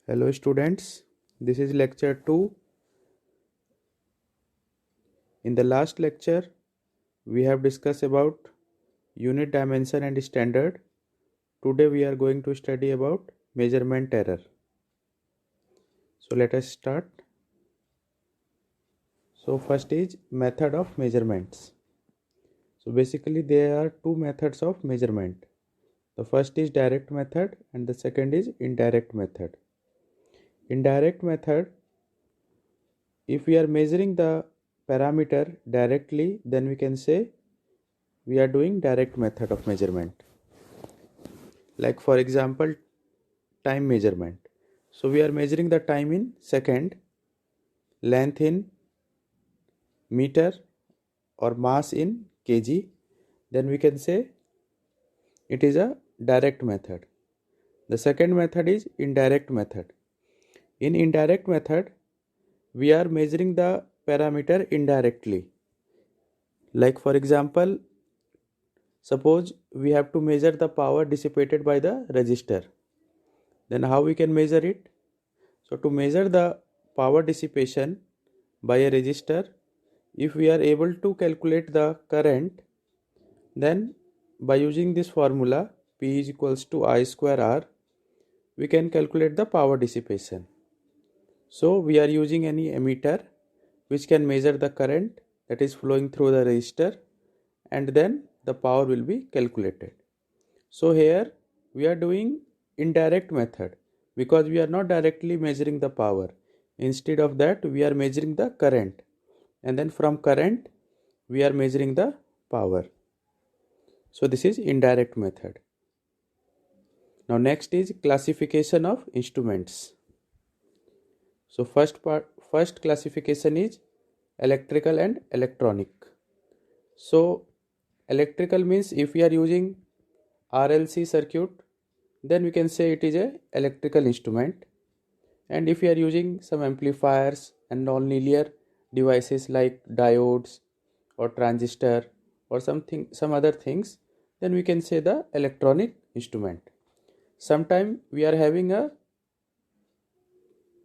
Hello students, this is lecture 2. In the last lecture, we have discussed about unit dimension and standard. Today we are going to study about measurement error. So let us start. So first is method of measurements. So basically there are two methods of measurement. The first is direct method and the second is indirect method. In direct method, if we are measuring the parameter directly, then we can say we are doing direct method of measurement. Like for example, time measurement. So we are measuring the time in second, length in meter, or mass in kg. Then we can say it is a direct method. The second method is indirect method. In indirect method, we are measuring the parameter indirectly. Like for example, suppose we have to measure the power dissipated by the resistor. Then how we can measure it? So to measure the power dissipation by a resistor, if we are able to calculate the current, then by using this formula P is equals to I square R, we can calculate the power dissipation. So we are using any ammeter which can measure the current that is flowing through the resistor, and then the power will be calculated. So here we are doing indirect method because we are not directly measuring the power. Instead of that, we are measuring the current, and then from current we are measuring the power. So this is indirect method. Now next is classification of instruments. So first classification is electrical and electronic. So electrical means if we are using RLC circuit, then we can say it is a electrical instrument. And if we are using some amplifiers and non-linear devices like diodes or transistor or some other things, then we can say the electronic instrument. Sometimes we are having a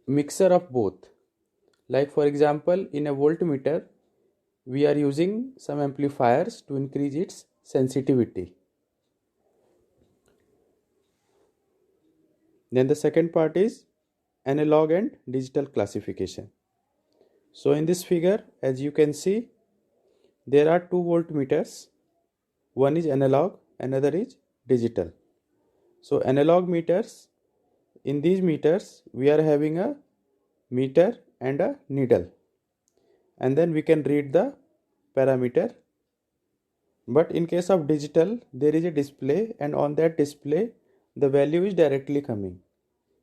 mixture of both. Like for example, in a voltmeter, we are using some amplifiers to increase its sensitivity. Then the second part is analog and digital classification. So in this figure, as you can see, there are two voltmeters. One is analog, another is digital. So analog meters, in these meters, we are having a meter and a needle. And then we can read the parameter. But in case of digital, there is a display, and on that display, the value is directly coming.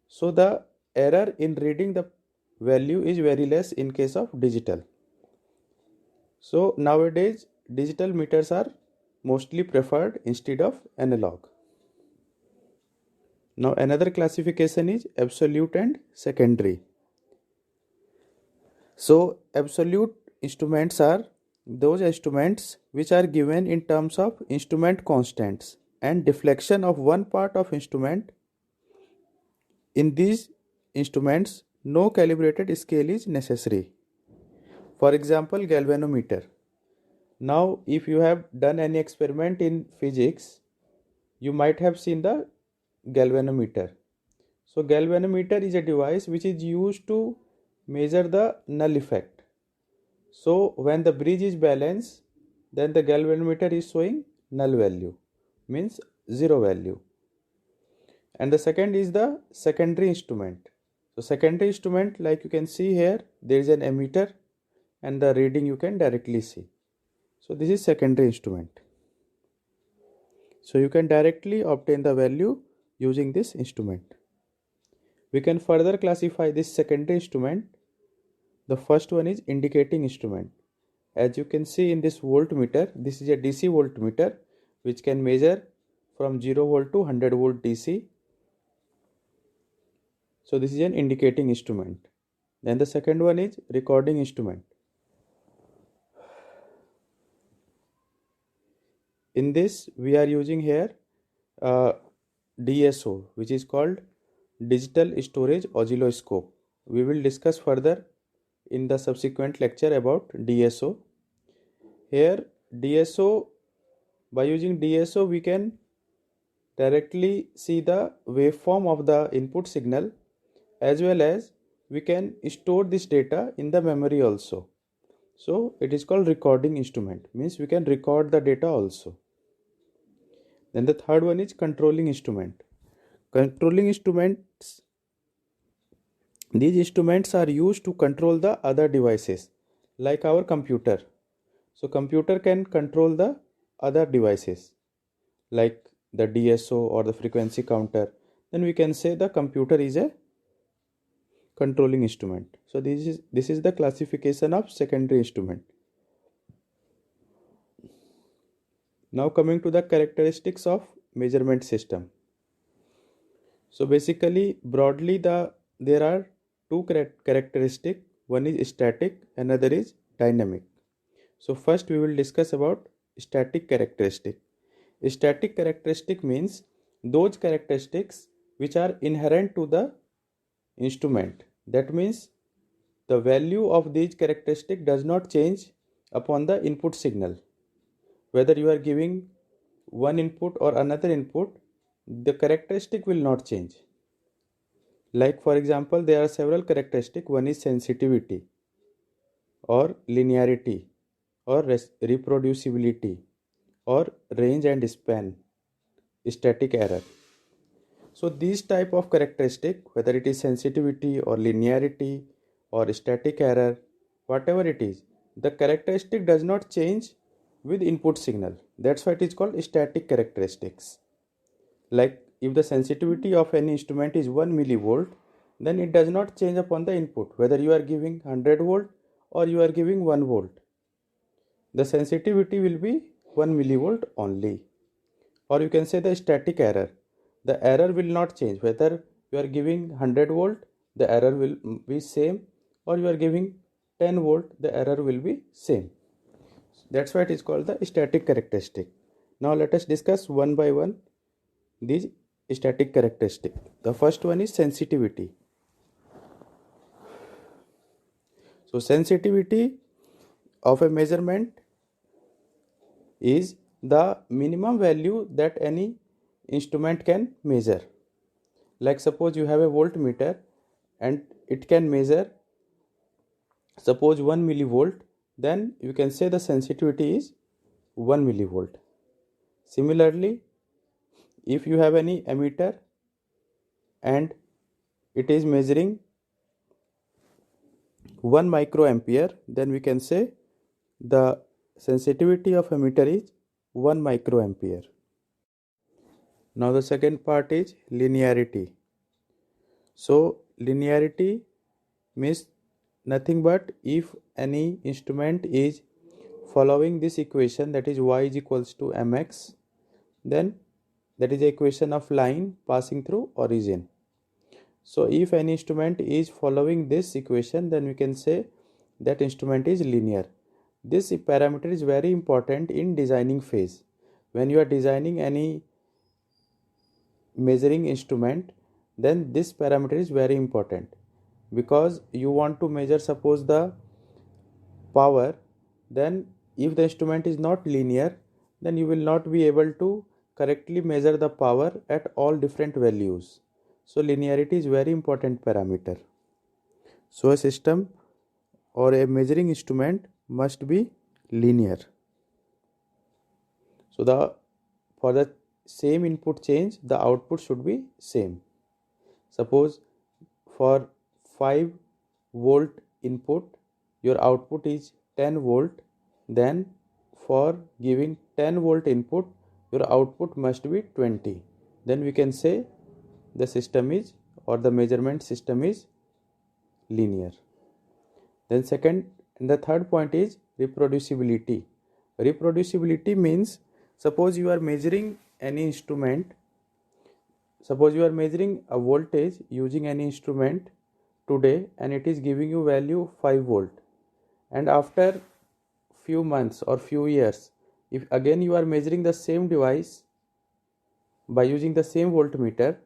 So the error in reading the value is very less in case of digital. So nowadays digital meters are mostly preferred instead of analog. Now another classification is absolute and secondary. So absolute instruments are those instruments which are given in terms of instrument constants and deflection of one part of instrument. In these instruments, no calibrated scale is necessary. For example, galvanometer. Now, if you have done any experiment in physics, you might have seen the galvanometer. So, galvanometer is a device which is used to measure the null effect. So, when the bridge is balanced, then the galvanometer is showing null value, means zero value. And the second is the secondary instrument. So secondary instrument, like you can see here, there is an ammeter and the reading you can directly see. So this is secondary instrument. So you can directly obtain the value using this instrument. We can further classify this secondary instrument. The first one is indicating instrument. As you can see in this voltmeter, this is a DC voltmeter which can measure from 0 volt to 100 volt DC. So this is an indicating instrument. Then the second one is recording instrument. In this we are using here DSO, which is called digital storage oscilloscope. We will discuss further in the subsequent lecture about DSO. Here DSO, by using DSO we can directly see the waveform of the input signal, as well as we can store this data in the memory also. So it is called recording instrument, means we can record the data also. Then the third one is controlling instrument. Controlling instruments, these instruments are used to control the other devices like our computer. So computer can control the other devices like the DSO or the frequency counter. Then we can say the computer is a controlling instrument. So this is the classification of secondary instrument. Now coming to the characteristics of measurement system. So basically broadly there are two characteristics. One is static, another is dynamic. So first we will discuss about static characteristic. Static characteristic means those characteristics which are inherent to the instrument. That means the value of these characteristic does not change upon the input signal. Whether you are giving one input or another input, the characteristic will not change. Like for example, there are several characteristics. One is sensitivity or linearity or reproducibility or range and span, static error. So these type of characteristic, whether it is sensitivity or linearity or static error, whatever it is, the characteristic does not change with input signal. That's why it is called static characteristics. Like if the sensitivity of any instrument is 1 millivolt, then it does not change upon the input, whether you are giving 100 volt or you are giving 1 volt. The sensitivity will be 1 millivolt only. Or you can say the static error. The error will not change, whether you are giving 100 volt, the error will be same, or you are giving 10 volt, the error will be same. That's why it is called the static characteristic. Now let us discuss one by one these static characteristic. The first one is sensitivity. So sensitivity of a measurement is the minimum value that any instrument can measure. Like suppose you have a voltmeter and it can measure suppose 1 millivolt, then you can say the sensitivity is 1 millivolt. Similarly, if you have any ammeter and it is measuring 1 microampere, then we can say the sensitivity of ammeter is 1 microampere. Now the second part is linearity. So linearity means nothing but if any instrument is following this equation, that is y is equals to mx, then that is the equation of line passing through origin. So if any instrument is following this equation, then we can say that instrument is linear. This parameter is very important in designing phase. When you are designing any measuring instrument, then this parameter is very important, because you want to measure suppose the power. Then if the instrument is not linear, then you will not be able to correctly measure the power at all different values. So linearity is very important parameter. So a system or a measuring instrument must be linear. So for the same input change, the output should be same. Suppose for 5 volt input, your output is 10 volt, then for giving 10 volt input, your output must be 20. Then we can say the system is, or the measurement system is linear. Then second and the third point is reproducibility. Reproducibility means suppose you are measuring any instrument, suppose you are measuring a voltage using any instrument today and it is giving you value 5 volt, and after few months or few years, if again you are measuring the same device by using the same voltmeter,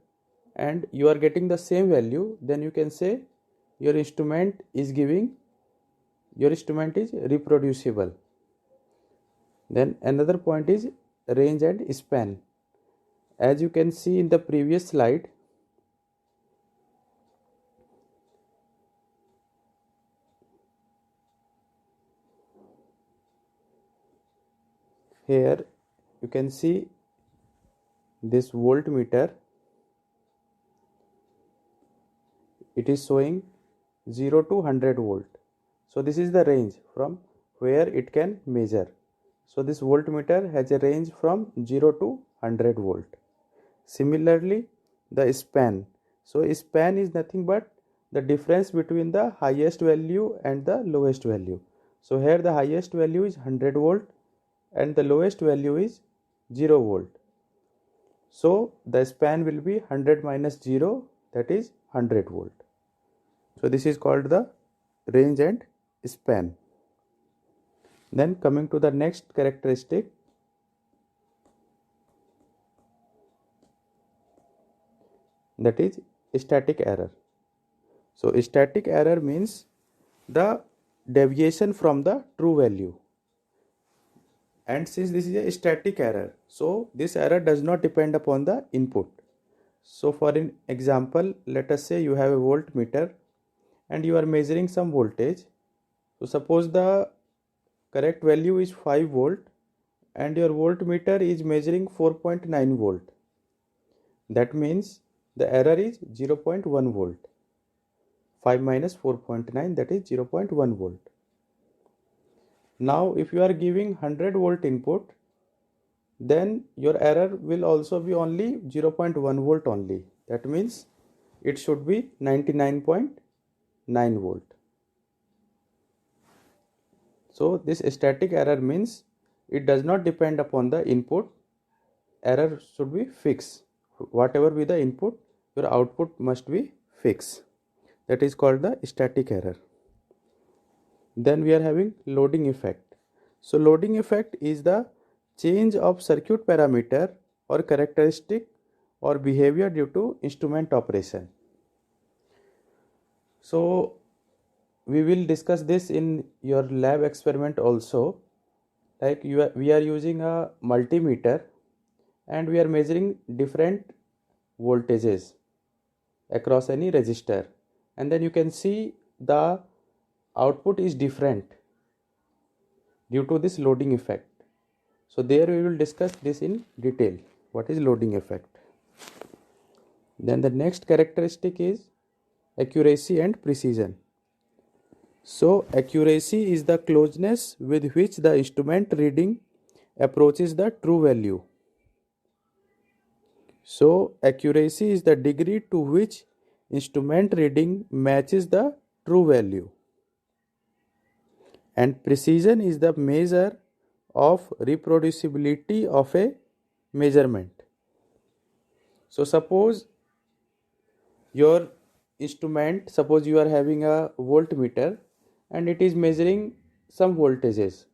and you are getting the same value, then you can say your instrument is reproducible. Then another point is range and span. As you can see in the previous slide, here you can see this voltmeter, it is showing 0 to 100 volt. So this is the range from where it can measure. So this voltmeter has a range from 0 to 100 volt. Similarly, the span. So span is nothing but the difference between the highest value and the lowest value. So here the highest value is 100 volt and the lowest value is 0 volt. So the span will be 100 minus 0, that is 100 volt. So this is called the range and span. Then coming to the next characteristic, that is static error. So static error means the deviation from the true value. And since this is a static error, so this error does not depend upon the input. So for an example, let us say you have a voltmeter and you are measuring some voltage. So suppose the correct value is 5 volt and your voltmeter is measuring 4.9 volt. That means the error is 0.1 volt. 5 minus 4.9, that is 0.1 volt. Now if you are giving 100 volt input, then your error will also be only 0.1 volt only. That means it should be 99.9 volt. So this static error means it does not depend upon the input. Error should be fixed. Whatever be the input, your output must be fixed. That is called the static error. Then we are having loading effect. So loading effect is the change of circuit parameter or characteristic or behavior due to instrument operation. So we will discuss this in your lab experiment also. Like we are using a multimeter and we are measuring different voltages across any resistor, and then you can see the output is different due to this loading effect. So there we will discuss this in detail, what is loading effect. Then the next characteristic is accuracy and precision. So accuracy is the closeness with which the instrument reading approaches the true value. So accuracy is the degree to which instrument reading matches the true value. And precision is the measure of reproducibility of a measurement. So suppose your instrument, suppose you are having a voltmeter and it is measuring some voltages.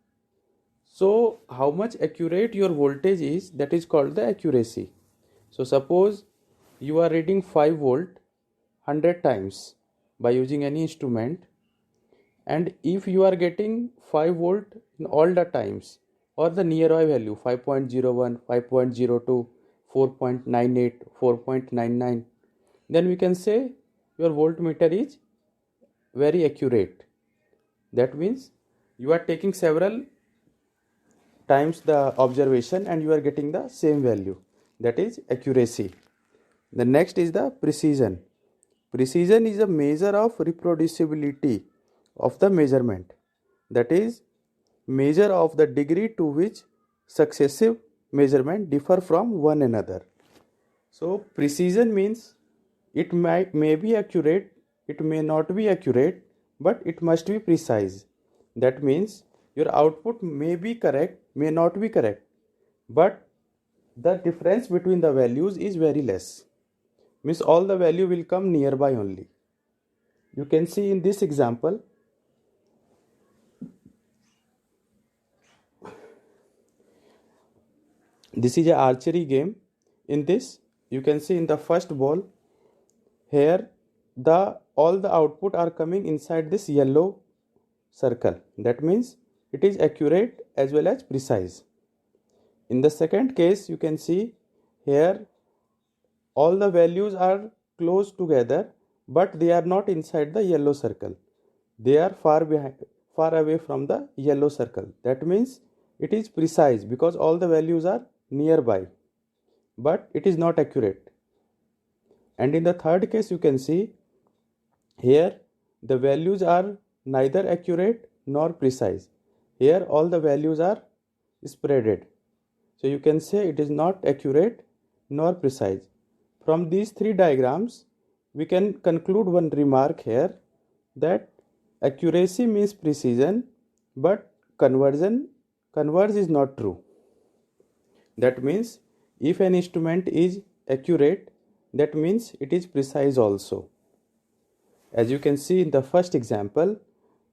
So how much accurate your voltage is, that is called the accuracy. So suppose you are reading 5 volt 100 times by using any instrument, and if you are getting 5 volt in all the times or the nearby value 5.01, 5.02, 4.98, 4.99, then we can say your voltmeter is very accurate. That means you are taking several times the observation and you are getting the same value. That is accuracy. The next is the precision. Precision is a measure of reproducibility of the measurement. That is measure of the degree to which successive measurement differ from one another. So precision means it may be accurate, it may not be accurate, but it must be precise. That means your output may be correct, may not be correct, but the difference between the values is very less. Means all the value will come nearby only. You can see in this example, this is an archery game. In this, you can see in the first ball, here all the output are coming inside this yellow circle. That means it is accurate as well as precise. In the second case, you can see here all the values are close together, but they are not inside the yellow circle. They are far away from the yellow circle. That means it is precise because all the values are nearby, but it is not accurate. And in the third case, you can see here the values are neither accurate nor precise. Here all the values are spreaded. So you can say it is not accurate nor precise. From these three diagrams, we can conclude one remark here, that accuracy means precision, but converge is not true. That means if an instrument is accurate, that means it is precise also. As you can see in the first example,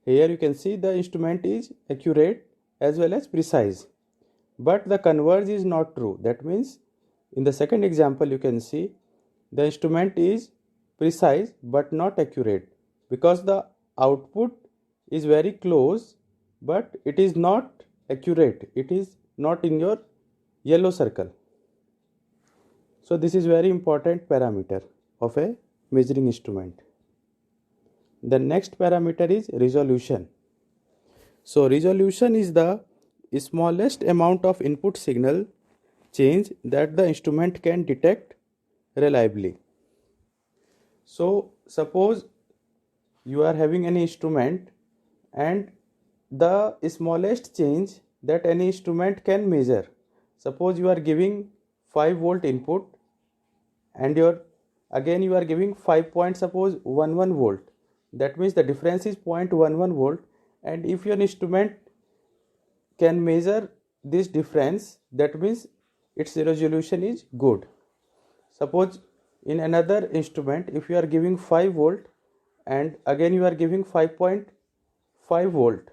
here you can see the instrument is accurate as well as precise, but the converge is not true. That means in the second example, you can see the instrument is precise but not accurate because the output is very close, but it is not accurate. It is not in your yellow circle. So this is very important parameter of a measuring instrument. The next parameter is resolution. So resolution is the smallest amount of input signal change that the instrument can detect reliably. So suppose you are having an instrument and the smallest change that any instrument can measure. Suppose you are giving 5 volt input and you are giving 5.11 volt. That means the difference is 0.11 volt, and if your instrument can measure this difference, that means its resolution is good. Suppose in another instrument, if you are giving 5 volt and again you are giving 5.5 volt,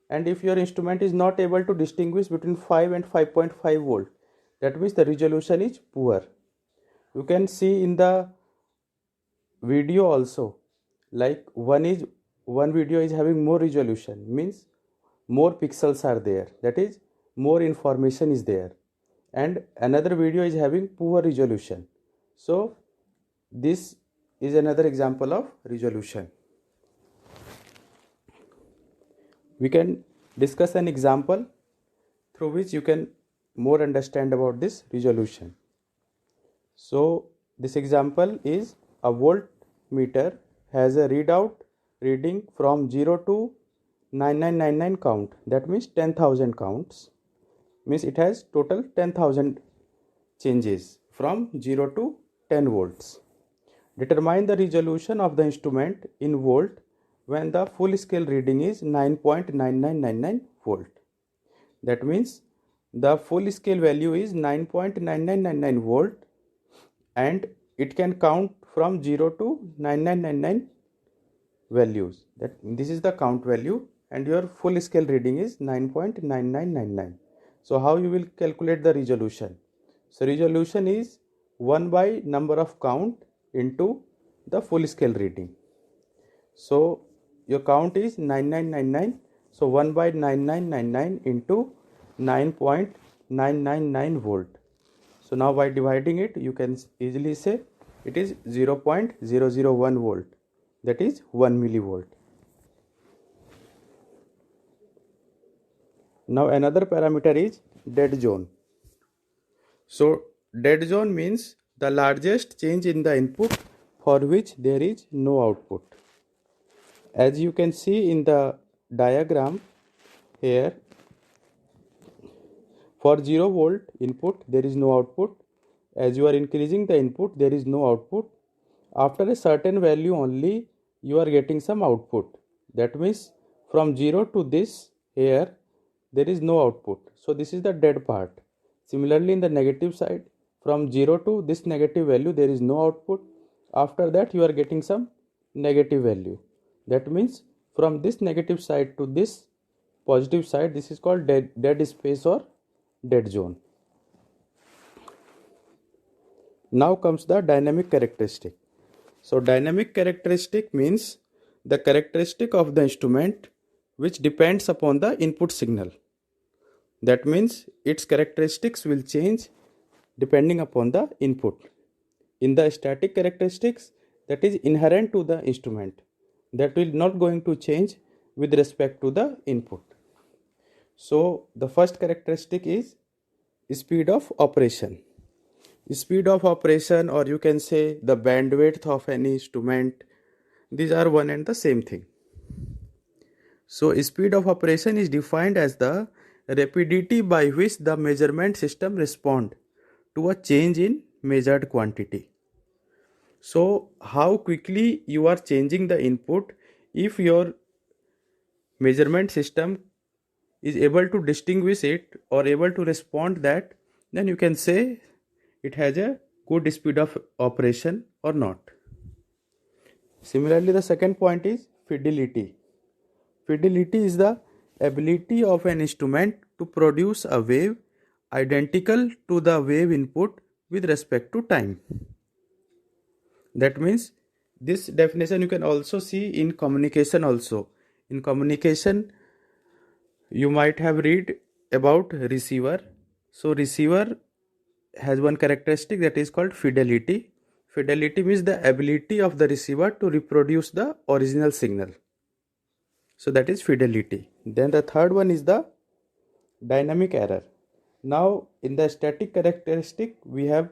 and if your instrument is not able to distinguish between 5 and 5.5 volt, that means the resolution is poor. You can see in the video also, like one video is having more resolution, means more pixels are there, that is more information is there, and another video is having poor resolution. So this is another example of resolution. We can discuss an example through which you can more understand about this resolution. So this example is a voltmeter has a reading from 0 to 9999 count. That means 10,000 counts. Means it has total 10,000 changes from 0 to 10 volts. Determine the resolution of the instrument in volt when the full scale reading is 9.9999 volt. That means the full scale value is 9.9999 volt and it can count from 0 to 9999 values. That this is the count value and your full scale reading is 9.9999. So how you will calculate the resolution? So resolution is 1 by number of count into the full scale reading. So your count is 9999. So 1 by 9999 into 9.999 volt. So now by dividing it, you can easily say it is 0.001 volt. That is 1 millivolt. Now another parameter is dead zone. So dead zone means the largest change in the input for which there is no output. As you can see in the diagram here, for 0 volt input there is no output. As you are increasing the input, there is no output. After a certain value only you are getting some output. That means from 0 to this here there is no output. So this is the dead part. Similarly in the negative side, from 0 to this negative value there is no output. After that you are getting some negative value. That means from this negative side to this positive side, this is called dead space or dead zone. Now comes the dynamic characteristic. So dynamic characteristic means the characteristic of the instrument which depends upon the input signal. That means its characteristics will change depending upon the input. In the static characteristics, that is inherent to the instrument, that will not going to change with respect to the input. So the first characteristic is speed of operation. Speed of operation, or you can say the bandwidth of any instrument, these are one and the same thing. So speed of operation is defined as the rapidity by which the measurement system respond to a change in measured quantity. So how quickly you are changing the input, if your measurement system is able to distinguish it or able to respond that, then you can say it has a good speed of operation or not. Similarly, the second point is fidelity. Fidelity is the ability of an instrument to produce a wave identical to the wave input with respect to time. That means this definition you can also see in communication also. In communication, you might have read about receiver. So receiver has one characteristic that is called fidelity. Fidelity means the ability of the receiver to reproduce the original signal. So that is fidelity. Then the third one is the dynamic error. Now in the static characteristic we have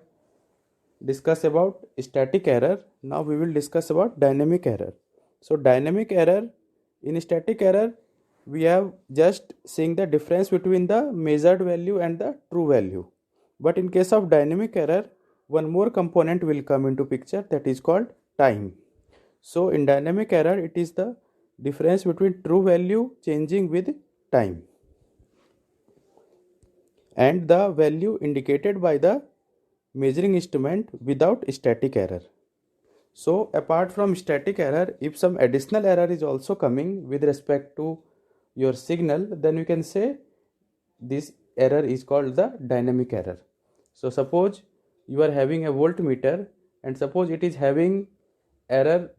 discussed about static error. Now we will discuss about dynamic error. So dynamic error, in static error we have just seeing the difference between the measured value and the true value. But in case of dynamic error, one more component will come into picture, that is called time. So in dynamic error, it is the difference between true value changing with time and the value indicated by the measuring instrument without static error. So apart from static error, if some additional error is also coming with respect to your signal, then you can say this error is called the dynamic error. So suppose you are having a voltmeter and suppose it is having error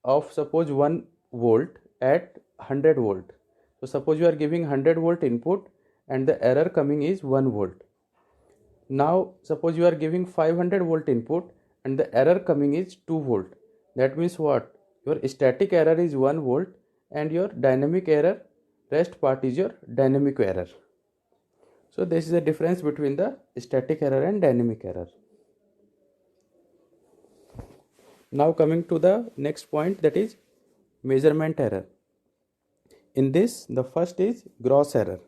of suppose 1 volt at 100 volt. So suppose you are giving 100 volt input and the error coming is 1 volt. Now suppose you are giving 500 volt input and the error coming is 2 volt. That means what? Your static error is 1 volt and your dynamic error, rest part is your dynamic error. So this is the difference between the static error and dynamic error. Now coming to the next point, that is measurement error. In this, the first is gross error.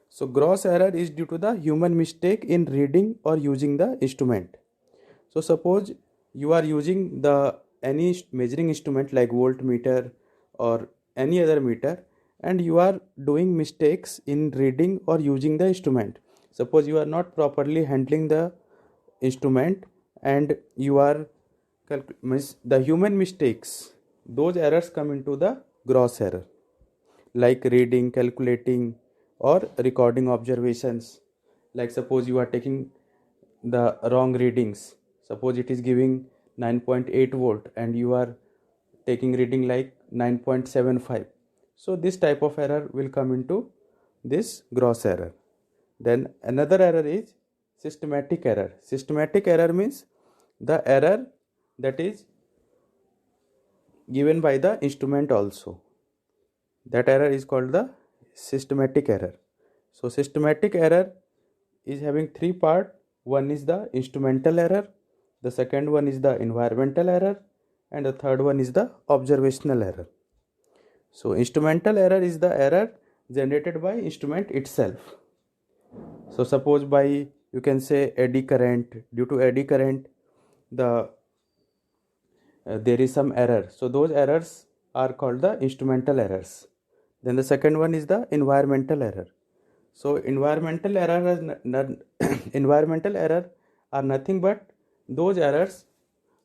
So gross error is due to the human mistake in reading or using the instrument. So suppose you are using the any measuring instrument like voltmeter or any other meter and you are doing mistakes in reading or using the instrument. Suppose you are not properly handling the instrument and you are the human mistakes, those errors come into the gross error, like reading, calculating or recording observations. Like suppose you are taking the wrong readings, suppose it is giving 9.8 volt and you are taking reading like 9.75. So this type of error will come into this gross error. Then another error is systematic error. Systematic error means the error that is given by the instrument also. That error is called the systematic error. So systematic error is having three parts. One is the instrumental error, the second one is the environmental error, and the third one is the observational error. So instrumental error is the error generated by instrument itself. So suppose by, you can say, eddy current, due to eddy current there is some error. So those errors are called the instrumental errors. Then the second one is the environmental error. So environmental error environmental error are nothing but those errors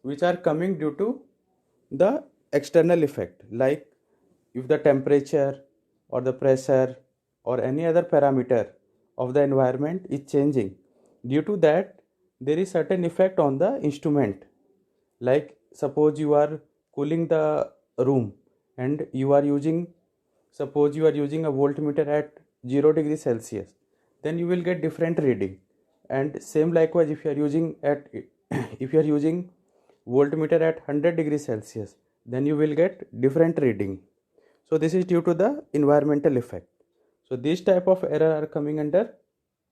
which are coming due to the external effect, like if the temperature or the pressure or any other parameter of the environment is changing. Due to that, there is certain effect on the instrument. Like suppose you are cooling the room and suppose you are using a voltmeter at 0 degree Celsius, then you will get different reading. And same likewise, if you are using at if you are using voltmeter at 100 degrees Celsius, then you will get different reading. So this is due to the environmental effect. So these type of error are coming under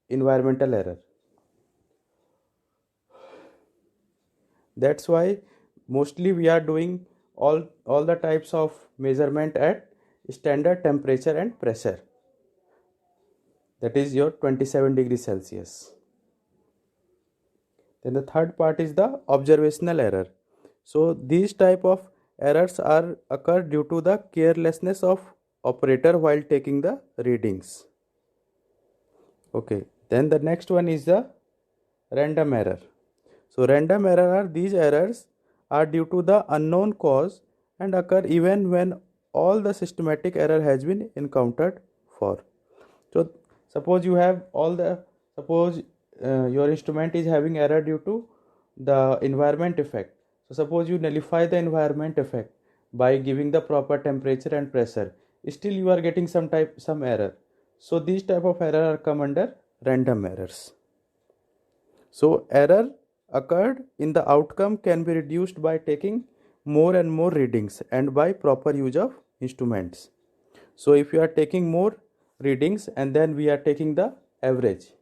environmental error. That's why mostly we are doing all the types of measurement at standard temperature and pressure, that is your 27 degrees Celsius. Then the third part is the observational error. So these type of errors are occur due to the carelessness of operator while taking the readings. Okay, then the next one is the random error. So random error are these errors are due to the unknown cause and occur even when all the systematic error has been encountered for. So suppose you have suppose your instrument is having error due to the environment effect. So suppose you nullify the environment effect by giving the proper temperature and pressure, still you are getting some error. So these type of error are come under random errors. So error occurred in the outcome can be reduced by taking more and more readings and by proper use of instruments. So if you are taking more readings and then we are taking the average,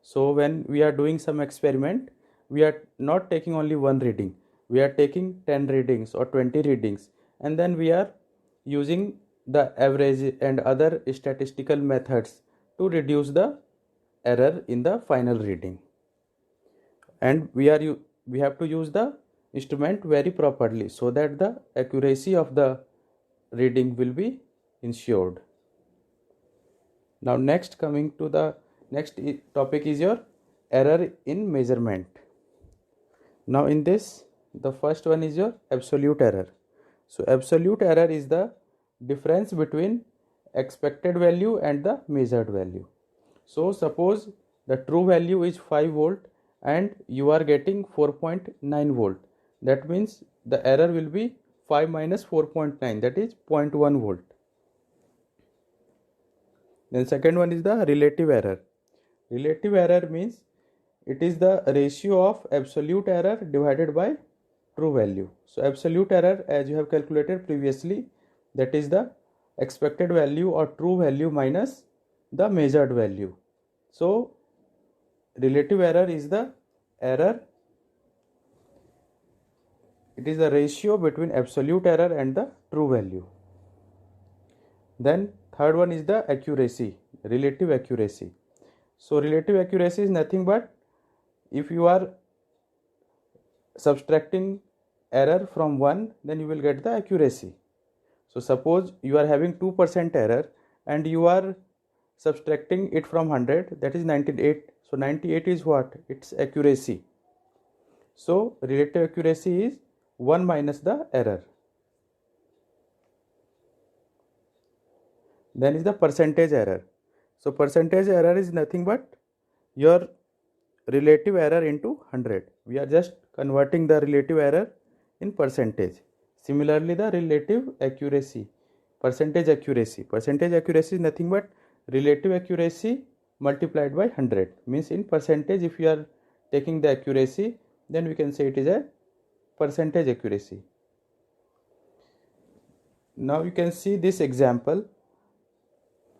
so when we are doing some experiment, we are not taking only one reading, we are taking 10 readings or 20 readings, and then we are using the average and other statistical methods to reduce the error in the final reading. And we have to use the instrument very properly so that the accuracy of the reading will be ensured. Now next, coming to the next topic is your error in measurement. Now in this, the first one is your absolute error. So absolute error is the difference between expected value and the measured value. So suppose the true value is 5 volt and you are getting 4.9 volt. That means the error will be 5 minus 4.9, that is 0.1 volt. Then second one is the relative error. Relative error means it is the ratio of absolute error divided by true value. So absolute error, as you have calculated previously, that is the expected value or true value minus the measured value. So relative error is the error, it is the ratio between absolute error and the true value. Then third one is the accuracy, relative accuracy. So relative accuracy is nothing but if you are subtracting error from 1, then you will get the accuracy. So suppose you are having 2% error and you are subtracting it from 100, that is 98. So 98 is what? Its accuracy. So relative accuracy is 1 minus the error. Then is the percentage error. So percentage error is nothing but your relative error into 100. We are just converting the relative error in percentage. Similarly, the relative accuracy, percentage accuracy. Percentage accuracy is nothing but relative accuracy multiplied by 100. Means in percentage, if you are taking the accuracy, then we can say it is a percentage accuracy. Now you can see this example,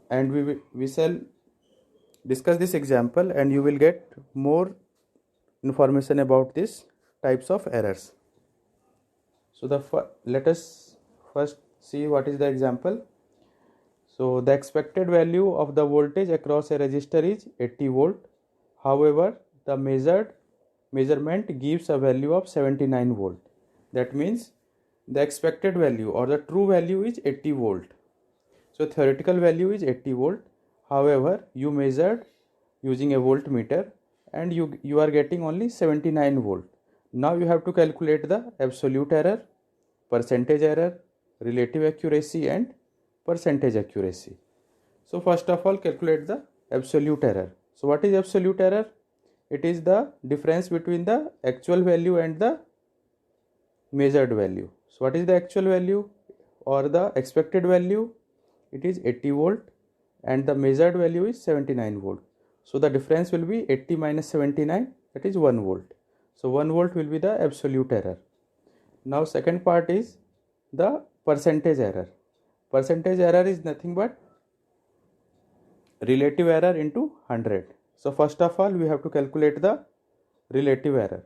and we shall discuss this example and you will get more information about these types of errors. So let us first see what is the example. So the expected value of the voltage across a resistor is 80 volt. However, the measurement gives a value of 79 volt. That means the expected value or the true value is 80 volt. So theoretical value is 80 volt. However, you measured using a voltmeter and you are getting only 79 volt. Now you have to calculate the absolute error, percentage error, relative accuracy and percentage accuracy. So first of all, calculate the absolute error. So what is absolute error? It is the difference between the actual value and the measured value. So what is the actual value or the expected value? It is 80 volt and the measured value is 79 volt. So the difference will be 80 minus 79, that is 1 volt. So 1 volt will be the absolute error. Now second part is the percentage error. Percentage error is nothing but relative error into 100. So first of all we have to calculate the relative error.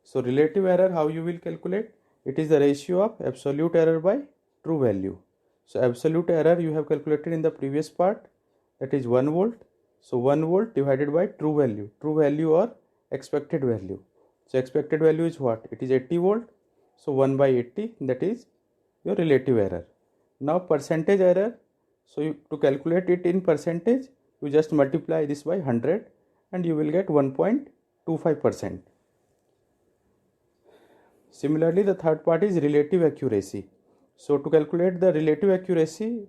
So relative error, how you will calculate? It is the ratio of absolute error by true value. So absolute error you have calculated in the previous part, that is 1 volt. So 1 volt divided by true value or expected value. So expected value is what? It is 80 volt. So 1 by 80, that is your relative error. Now percentage error, so to calculate it in percentage, you just multiply this by 100 and you will get 1.25%. Similarly, the third part is relative accuracy. So to calculate the relative accuracy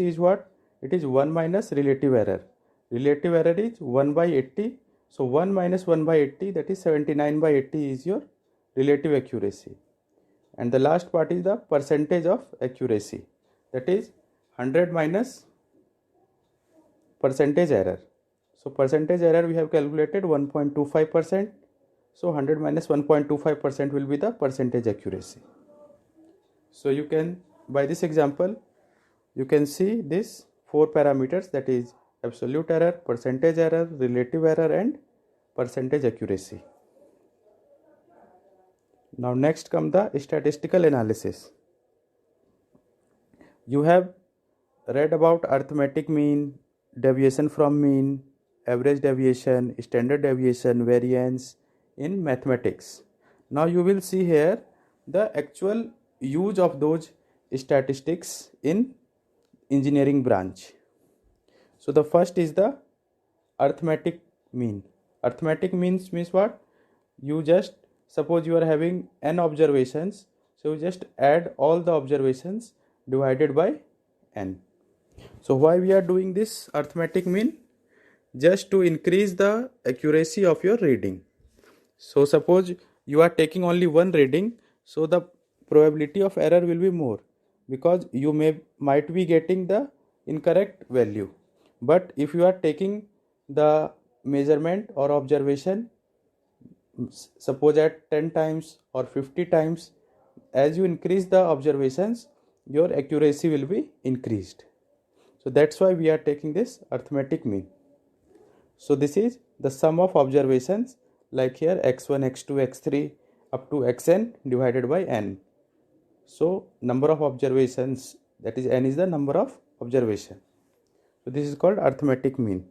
is what? It is 1 minus relative error. Relative error is 1 by 80. So 1 minus 1 by 80, that is 79 by 80 is your relative accuracy. And the last part is the percentage of accuracy. That is 100 minus percentage error. So percentage error we have calculated 1.25%. So 100 minus 1.25% will be the percentage accuracy. So you can, by this example, you can see these 4 parameters, that is absolute error, percentage error, relative error and percentage accuracy. Now next come the statistical analysis. You have read about arithmetic mean, deviation from mean, average deviation, standard deviation, variance in mathematics. Now you will see here the actual use of those statistics in engineering branch. So the first is the arithmetic mean. Arithmetic means what? You just suppose you are having n observations, so you just add all the observations divided by n. So why we are doing this arithmetic mean? Just to increase the accuracy of your reading. So suppose you are taking only one reading, so the probability of error will be more because you might be getting the incorrect value. But if you are taking the measurement or observation, suppose at 10 times or 50 times, as you increase the observations, your accuracy will be increased. So that's why we are taking this arithmetic mean. So this is the sum of observations, like here x1, x2, x3 up to xn divided by n. So number of observations, that is n is the number of observation. So this is called arithmetic mean.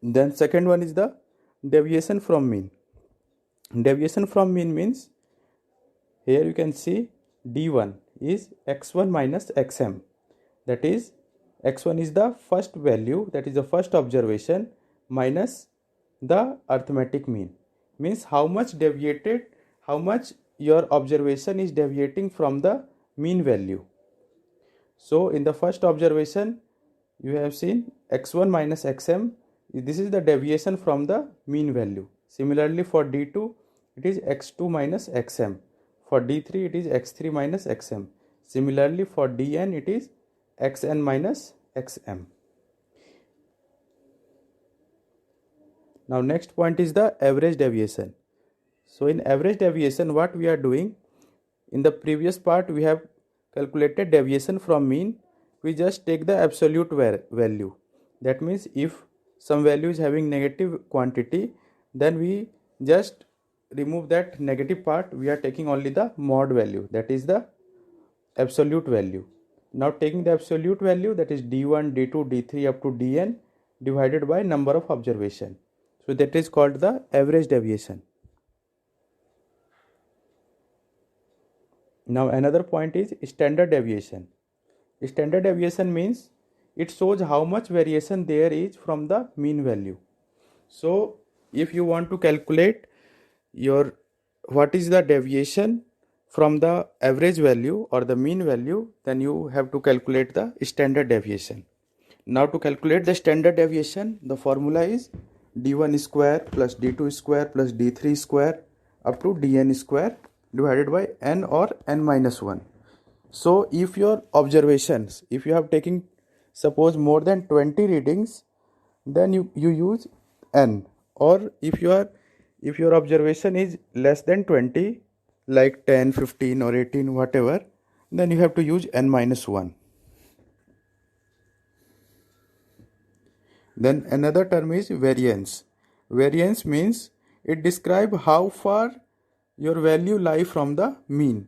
Then second one is the deviation from mean. Deviation from mean means, here you can see d1 is x1 minus xm. That is x1 is the first value, that is the first observation, minus the arithmetic mean. Means how much your observation is deviating from the mean value. So in the first observation you have seen x1 minus xm, this is the deviation from the mean value. Similarly for d2 it is x2 minus xm. For d3 it is x3 minus xm. Similarly for dn it is xn minus xm. Now next point is the average deviation. So in average deviation, what we are doing, in the previous part we have calculated deviation from mean. We just take the absolute value. That means if some value is having negative quantity, then we just remove that negative part. We are taking only the mod value, that is the absolute value. Now taking the absolute value, that is d1, d2, d3 up to dn divided by number of observation. So that is called the average deviation. Now another point is standard deviation. Standard deviation means it shows how much variation there is from the mean value. So if you want to calculate what is the deviation from the average value or the mean value, then you have to calculate the standard deviation. Now to calculate the standard deviation, the formula is d1 square plus d2 square plus d3 square up to dn square divided by n or n minus 1. So if your observations, if you have taken suppose more than 20 readings, then you use n. Or if your observation is less than 20, like 10, 15 or 18, whatever, then you have to use n minus 1. Then another term is variance. Variance means it describes how far your value lie from the mean.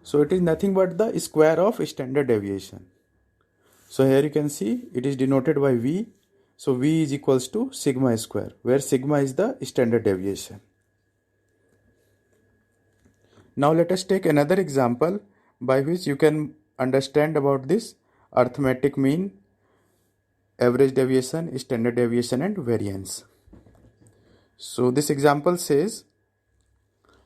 So it is nothing but the square of standard deviation. So here you can see it is denoted by V. So V is equals to sigma square, where sigma is the standard deviation. Now let us take another example by which you can understand about this arithmetic mean, average deviation, standard deviation and variance. So this example says,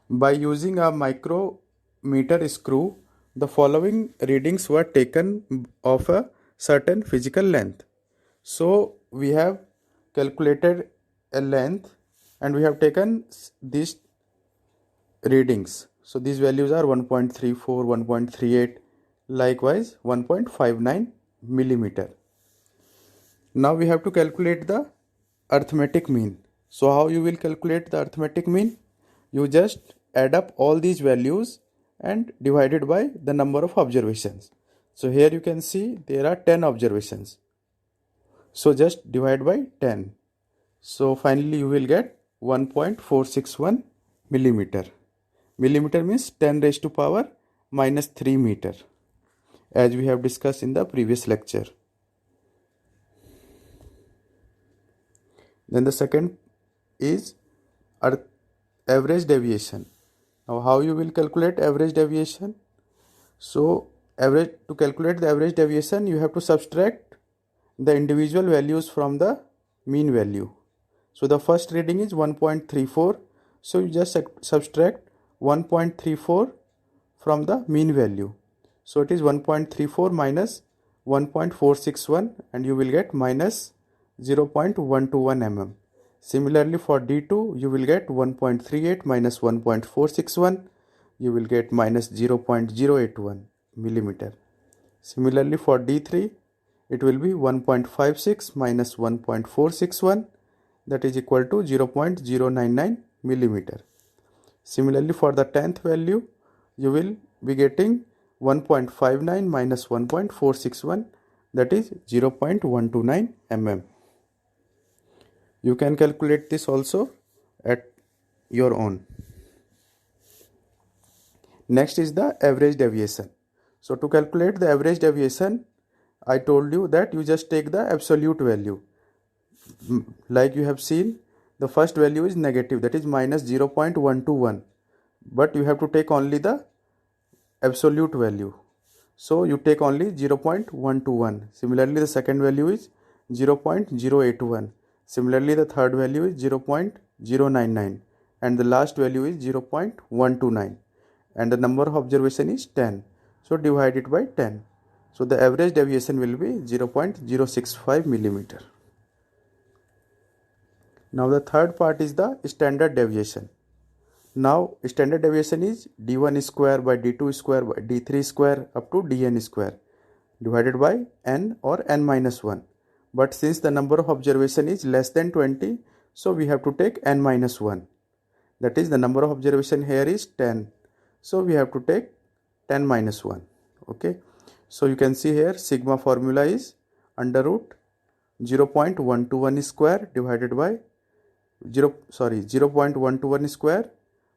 by using a micrometer screw, the following readings were taken of a certain physical length. So we have calculated a length and we have taken these readings. So these values are 1.34, 1.38, likewise 1.59 millimeter. Now we have to calculate the arithmetic mean. So how you will calculate the arithmetic mean? You just add up all these values and divide it by the number of observations. So here you can see there are 10 observations. So just divide by 10. So finally you will get 1.461 millimeter. Millimeter means 10 raised to power minus 3 meter, as we have discussed in the previous lecture. Then the second is average deviation. Now how you will calculate average deviation? So to calculate the average deviation, you have to subtract the individual values from the mean value. So the first reading is 1.34. So you just subtract 1.34 from the mean value. So it is 1.34 minus 1.461 and you will get minus 0.121 mm. Similarly for D2 you will get 1.38 minus 1.461, you will get minus 0.081 millimeter. Similarly for D3 it will be 1.56 minus 1.461, that is equal to 0.099 millimeter. Similarly for the 10th value you will be getting 1.59 minus 1.461, that is 0.129 mm. You can calculate this also at your own. Next is the average deviation. So to calculate the average deviation, I told you that you just take the absolute value. Like you have seen, the first value is negative, that is minus 0.121. But you have to take only the absolute value. So you take only 0.121. Similarly, the second value is 0.081. Similarly, the third value is 0.099 and the last value is 0.129 and the number of observation is 10. So divide it by 10. So the average deviation will be 0.065 millimeter. Now the third part is the standard deviation. Now standard deviation is d1 square by d2 square by d3 square up to dn square divided by n or n minus 1. But since the number of observation is less than 20, so we have to take n minus 1. That is the number of observation here is 10. So we have to take 10 minus 1. Okay. So you can see here sigma formula is under root 0.121 square divided by 0.121 square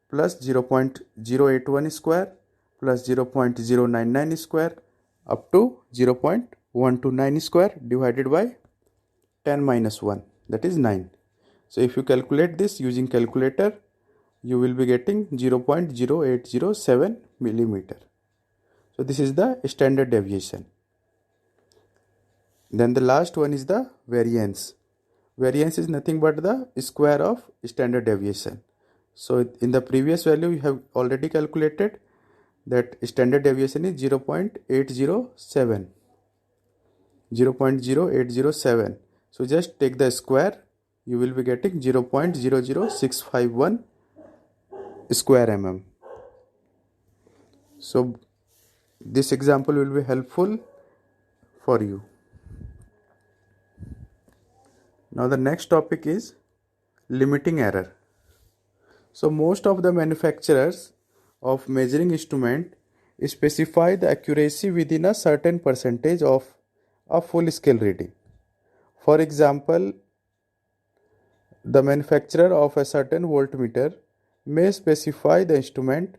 plus 0.081 square plus 0.099 square up to 0.129 square divided by 10 minus 1, that is 9. So if you calculate this using calculator, you will be getting 0.0807 millimeter. So this is the standard deviation. Then the last one is the variance. Variance is nothing but the square of standard deviation. So in the previous value you have already calculated that standard deviation is 0.807. 0.0807. So just take the square, you will be getting 0.00651 square mm. So this example will be helpful for you. Now the next topic is limiting error. So most of the manufacturers of measuring instrument specify the accuracy within a certain percentage of a full scale reading. For example, the manufacturer of a certain voltmeter may specify the instrument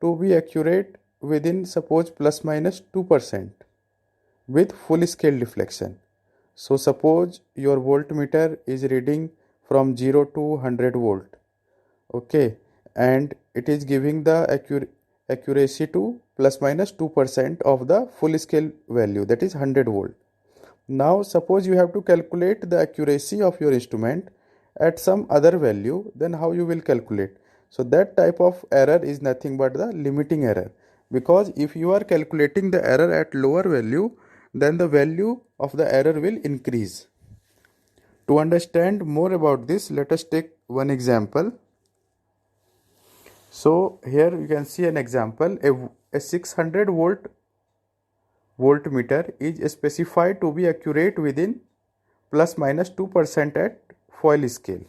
to be accurate within, suppose, plus minus 2% with full scale deflection. So suppose your voltmeter is reading from 0 to 100 volt, okay, and it is giving the accuracy to plus minus 2% of the full scale value, that is 100 volt. Now suppose you have to calculate the accuracy of your instrument at some other value, then how you will calculate? So that type of error is nothing but the limiting error, because if you are calculating the error at lower value, then the value of the error will increase. To understand more about this, let us take one example. So here you can see an example. A 600 voltmeter is specified to be accurate within plus minus 2% at foil scale.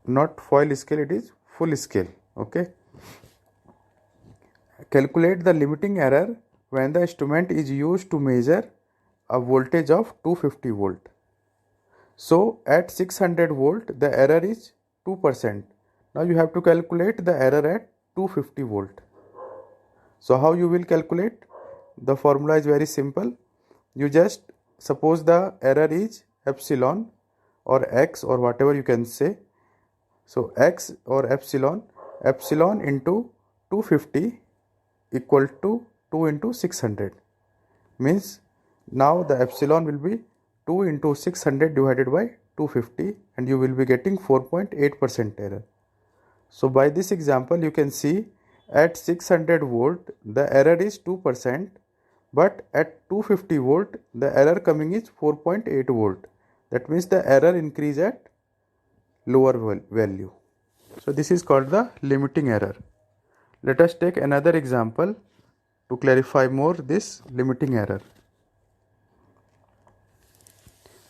Not foil scale, it is full scale. Okay. Calculate the limiting error when the instrument is used to measure a voltage of 250 volt. So at 600 volt the error is 2%. Now you have to calculate the error at 250 volt. So how you will calculate? The formula is very simple. You just suppose the error is epsilon or x or whatever you can say. So x or epsilon into 250 equal to 2 into 600, means now the epsilon will be 2 into 600 divided by 250, and you will be getting 4.8% error. So by this example you can see at 600 volt the error is 2%, but at 250 volt the error coming is 4.8 volt. That means the error increase at lower value. So this is called the limiting error. Let us take another example to clarify more this limiting error.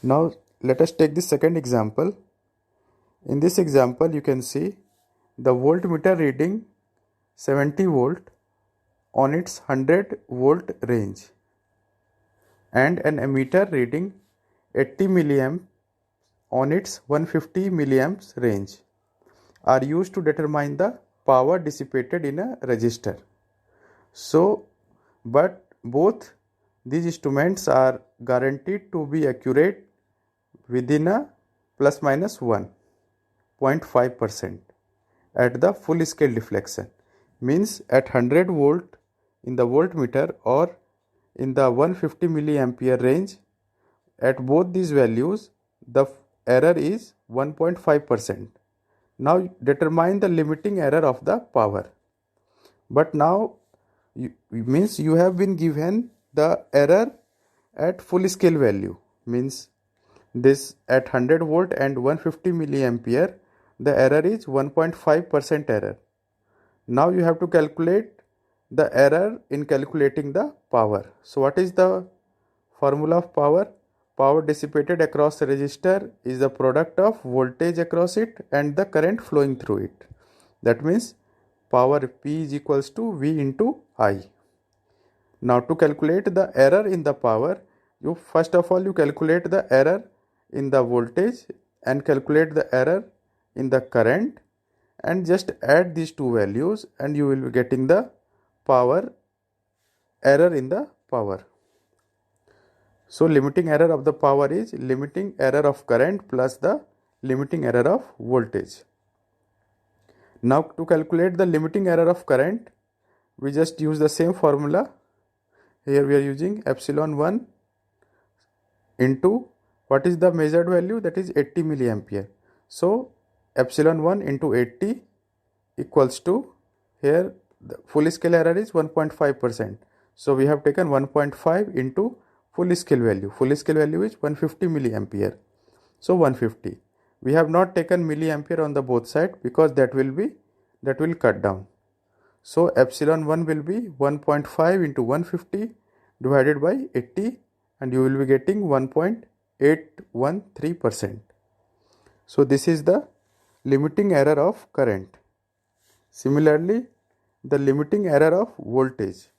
Now let us take the second example. In this example you can see the voltmeter reading 70 volt on its 100 volt range and an ammeter reading 80 milliamp on its 150 milliamps range are used to determine the power dissipated in a resistor. So, but both these instruments are guaranteed to be accurate within a plus minus 1.5% at the full scale deflection, means at 100 volt in the voltmeter or in the 150 milliampere range, at both these values the error is 1.5%. Now determine the limiting error of the power. But now means you have been given the error at full scale value, means this at 100 volt and 150 milliampere the error is 1.5% error. Now you have to calculate the error in calculating the power. So what is the formula of power? Power dissipated across the resistor is the product of voltage across it and the current flowing through it. That means power P is equals to V into I. Now to calculate the error in the power, you first of all you calculate the error in the voltage and calculate the error in the current, and just add these two values and you will be getting the power error in the power. So limiting error of the power is limiting error of current plus the limiting error of voltage. Now to calculate the limiting error of current, we just use the same formula. Here we are using epsilon 1 into what is the measured value, that is 80 milliampere. So epsilon 1 into 80 equals to, here the full scale error is 1.5%. So we have taken 1.5 into full scale value. Full scale value is 150 milliampere. So 150. We have not taken milliampere on the both side because that will cut down. So epsilon 1 will be 1.5 into 150 divided by 80, and you will be getting 1.813%. So this is the limiting error of current. Similarly, the limiting error of voltage.